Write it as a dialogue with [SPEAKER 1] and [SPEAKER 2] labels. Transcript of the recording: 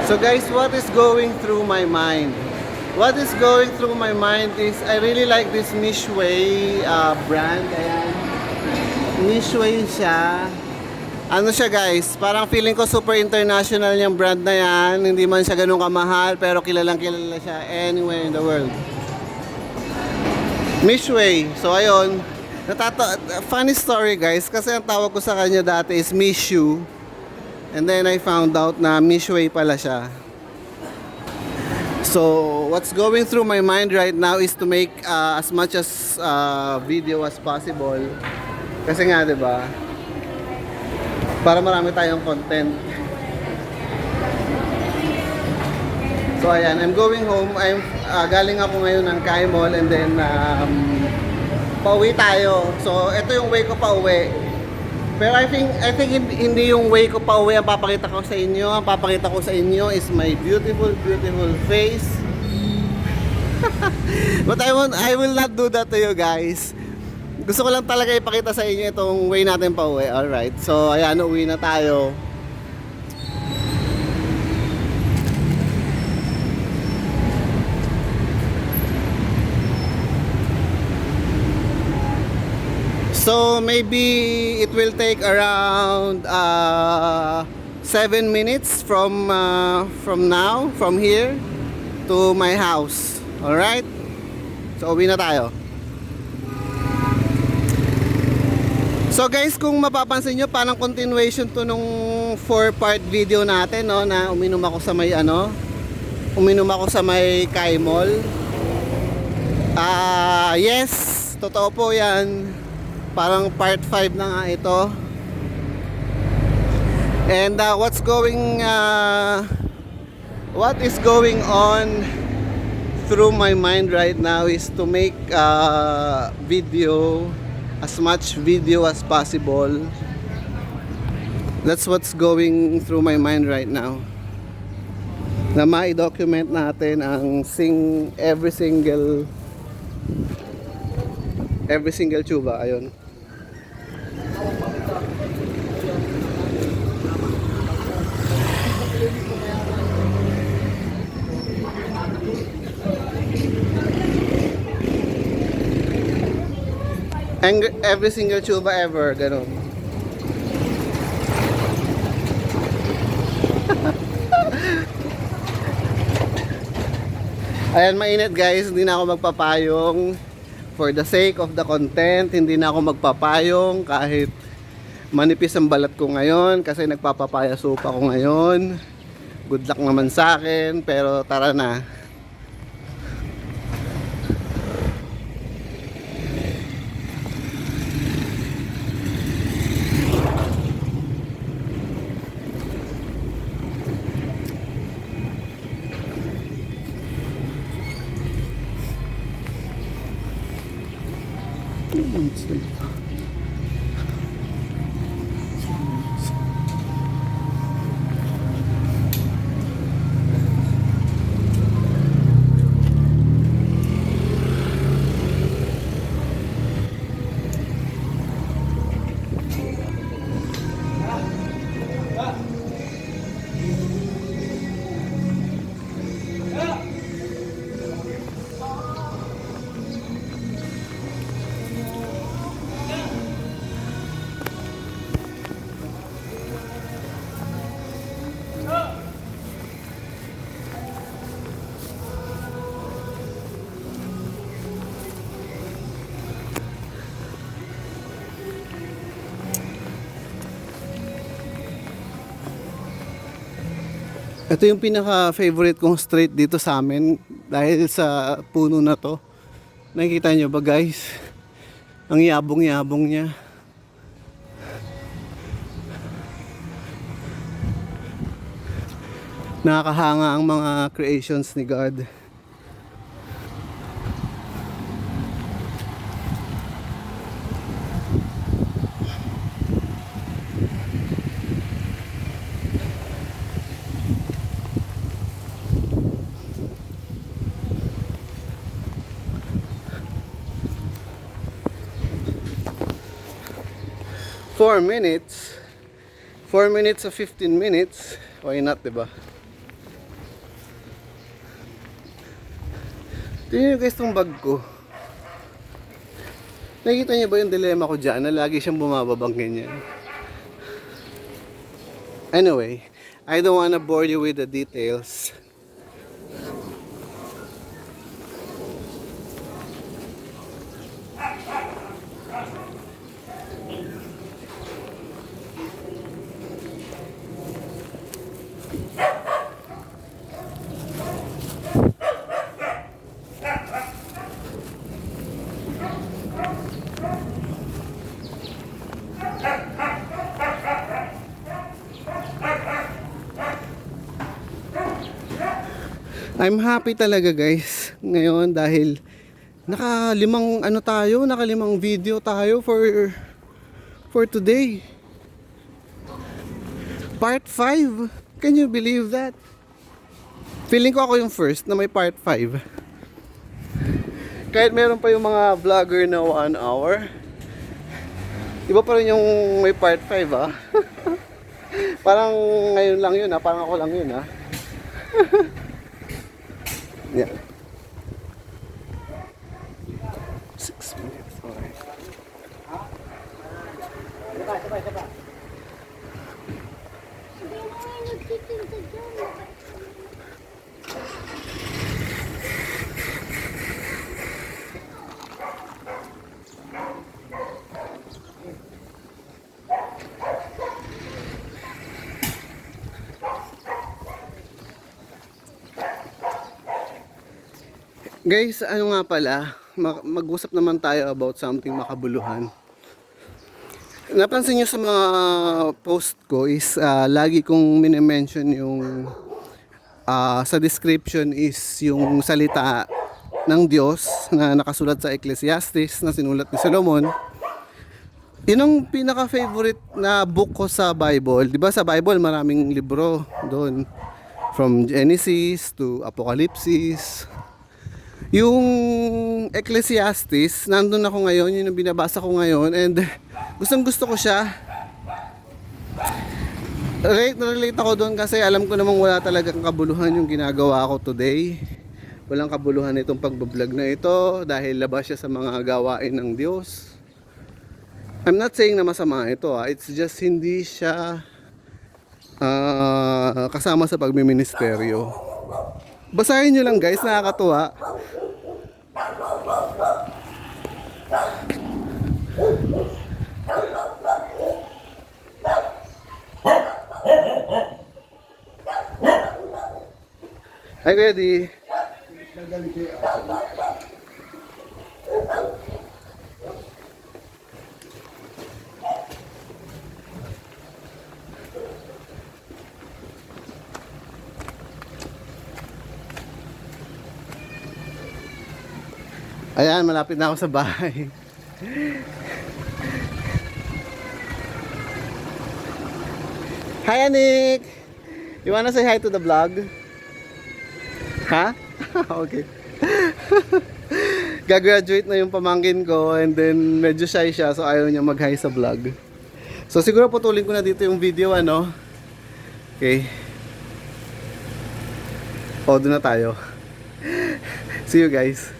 [SPEAKER 1] So guys, what is going through my mind? What is going through my mind is I really like this Mishway brand. Ayan. Mishway siya. Ano siya guys, parang feeling ko super international yung brand na yan. Hindi man siya ganun kamahal pero kilalang kilala siya anywhere in the world. Mishway. So ayun, funny story guys, kasi ang tawag ko sa kanya dati is Mishu. And then I found out na Mishway pala siya. So what's going through my mind right now is to make as much as video as possible. Kasi nga 'di ba? Para marami tayong content. So ayan, I'm going home. Galing ako ngayon ng Kai Mall and then pauwi tayo. So ito yung way ko pauwi. Pero I think hindi yung way ko pauwi ang papakita ko sa inyo. Ang papakita ko sa inyo is my beautiful face. But I will not do that to you guys. Gusto ko lang talaga ipakita sa inyo itong way natin pauwi. Alright, so ayan, uwi na tayo. So maybe it will take around 7 minutes from now, from here to my house. Alright? So uwi na tayo. So guys, kung mapapansin nyo, parang continuation to nung 4-part video natin, no, na uminom ako sa may Kai Mall. Yes, totoo po yan. Parang part 5 na nga ito. And what is going on through my mind right now is to make as much video as possible. That's what's going through my mind right now. Na ma-document natin ang every single tuba. Ayun. And every single tuba ever, ganun. Ayan, mainit guys, hindi na ako magpapayong. For the sake of the content, hindi na ako magpapayong kahit manipis ang balat ko ngayon kasi nagpapapaya soup ako ngayon. Good luck naman sa akin, pero tara na. Ito yung pinaka-favorite kong street dito sa amin dahil sa puno na to. Nakikita nyo ba guys? Ang yabong-yabong niya. Nakakahanga ang mga creations ni God. Four minutes of 15 minutes, why not, diba? Tingnan nyo guys tong bag ko. Nakikita niyo ba yung dilemma ko dyan na lagi siyang bumababang ganyan? Anyway, I don't wanna bore you with the details. I'm happy talaga guys ngayon dahil nakalimang video tayo for today. Part 5. Can you believe that? Feeling ko ako yung first na may part 5. Kahit meron pa yung mga vlogger na 1 hour. Iba pa rin yung may part 5 ah. Parang ngayon lang yun ah, parang ako lang yun ah. Yeah. 6 minutes. Okay. Guys, ano nga pala, mag-usap naman tayo about something makabuluhan. Napansin nyo sa mga post ko is lagi kong minimension yung sa description is yung salita ng Diyos na nakasulat sa Ecclesiastes na sinulat ni Solomon. Yun ang pinaka-favorite na book ko sa Bible. Diba sa Bible maraming libro doon. From Genesis to Apocalypse. Yung Ecclesiastes, nandun ako ngayon, yun yung binabasa ko ngayon, and gusto ko siya. Relate ako doon kasi alam ko namang wala talagang kabuluhan yung ginagawa ko today. Walang kabuluhan itong pagbablog na ito dahil labas siya sa mga gawain ng Diyos. I'm not saying na masama ito it's just hindi siya kasama sa pagmiministeryo. Basahin nyo lang guys, nakakatuwa. Hi Kuya D. Ayan, malapit na ako sa bahay. Hi Anik! You wanna say hi to the vlog? Ha? Okay. Gagraduate na yung pamangkin ko and then medyo shy siya so ayaw niya mag-hi sa vlog. So siguro putulin ko na dito yung video ano. Okay. O, doon na tayo. See you guys.